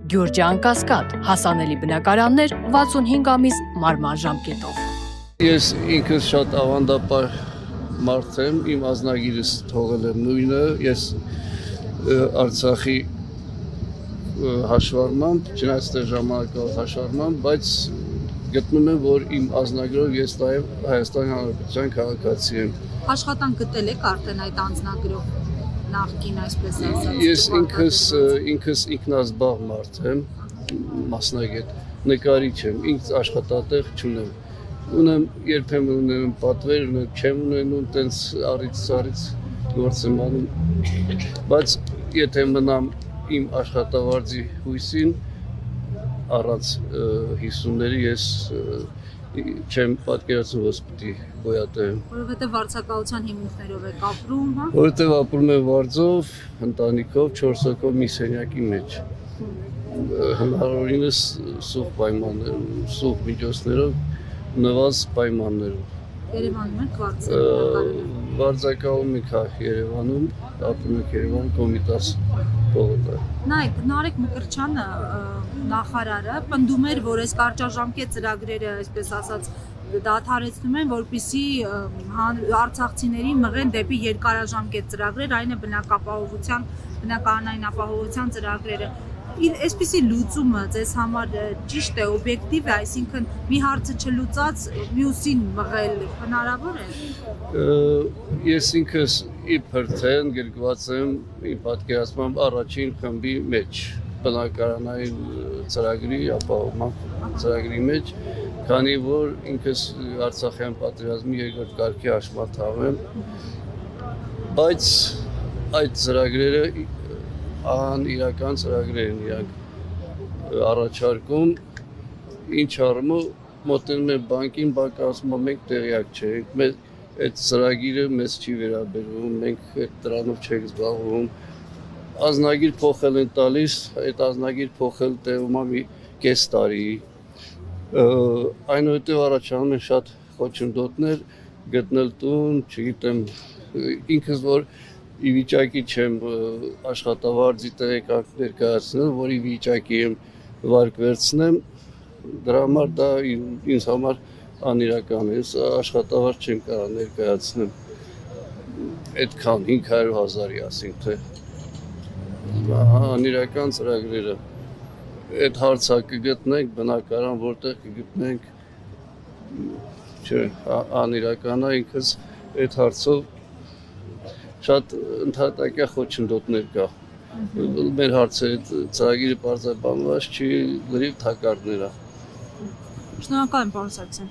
Գյուրջան Կասկադ, հասանելի բնակարաններ 65 ամիս մարման ժամկետով։ Ես ինքս շատ ավանդապար մարդ եմ, իմ ազնագիրս թողել եմ նույնը, ես Արցախի հաշվառմամբ, չնայած թե ժամանակավոր հաշվառմամբ, բայց գտնում եմ, որ իմ ազնագրով ես նաև Հայաստանի Հանրապետության քաղաքացի եմ։ Աշխատանք գտել եք արդեն այդ անձնագրով նախկին այսպես ասած։ Ես ինքս ինքնազբաղ մարդ եմ, մասնագետ, նկարիչ եմ, ինքս աշխատատեղ չունեմ։ Ունեմ երբեմն ունեմ պատվեր, չեմ ունենում, տենց առից գործ եմ անում, բայց եթե մնամ իմ աշխատավարձի հույսին, առանց հիսունների ես չեմ պատկերացնում, որ պիտի գոյատևեմ։ Որովհետև վարձակալության հիմունքներով եք ապրում, հա։ Որովհետև ապրում եմ վարձով, ընտանիքով, 4 հոգով մի սենյակի մեջ։ Հնարավորինս սուղ պայմաններով, սուղ միջոցներով, նվազ պայմաններով։ Երևանում եք վարձակալում։ Վարձակալում ենք Երևանում, ապրում ենք Երևան Կոմիտաս պողոտա։ Նայեք, Նարեկ Մկրտչյանը նախարարը պնդում էր, որ այս կարճաժամկետ ծրագրերը, այսպես ասած, դադարեցնում են, որպեսզի արցախցիներին մղեն դեպի երկարաժամկետ ծրագրեր, այն է բնակարանային ապահովության ծրագրերը։ Այսպիսի լուծումը ձեզ համար ճիշտ է, օբյեկտիվ է, այսինքն մի հարցը չլուծած մյուսին մղել հնարավոր է։ Ես ինքս իբր թե ընդգրկված եմ իմ պատկերացմամբ առաջին խմբի մեջ, բնակարանային ծրագրի ապահովման ծրագրի մեջ, քանի որ ինքս Արցախյան պատերազմի երկրորդ կարգի հաշմանդամ եմ, բայց այդ ծրագրերը անիրական ծրագրեր են իրանք առաջարկում, ինչ առումով մոտենում են բանկին, բանկը ասում է մենք տեղյակ չենք, այդ ծրագիրը մեզ չի վերաբերվում, մենք այդ դրանով չենք զբաղվում, ազնագիր փոխել են տալիս, այդ ազնագիր փոխել տևում է մի կես տարի, այնուհետև առաջանում են շատ խոչընդոտներ, գտնել տուն, չգիտեմ, ինքս որ ի վիճակի չեմ աշխատավարձի տեղեկանք ներկայացնել, որ ի վիճակի եմ վարկ վերցնեմ, դրա համար դա ինձ համար անիրական է, աշխատավարձ չեմ կարող ներկայացնեմ, այդքան 500,000-ի ասենք թե, անիրական ծրագրերը, այդ հարցը կգտնենք, բնակարան որտեղ կգտնենք, անիրական է, ինքս այդ հարցով շատ ընդհատակյա խոչընդոտներ կա, մեր հարցը ծրագիրը պարզաբանված չի, լրիվ թակարդներ է։ Շնորհակալ եմ, պարոն Սարգսյան։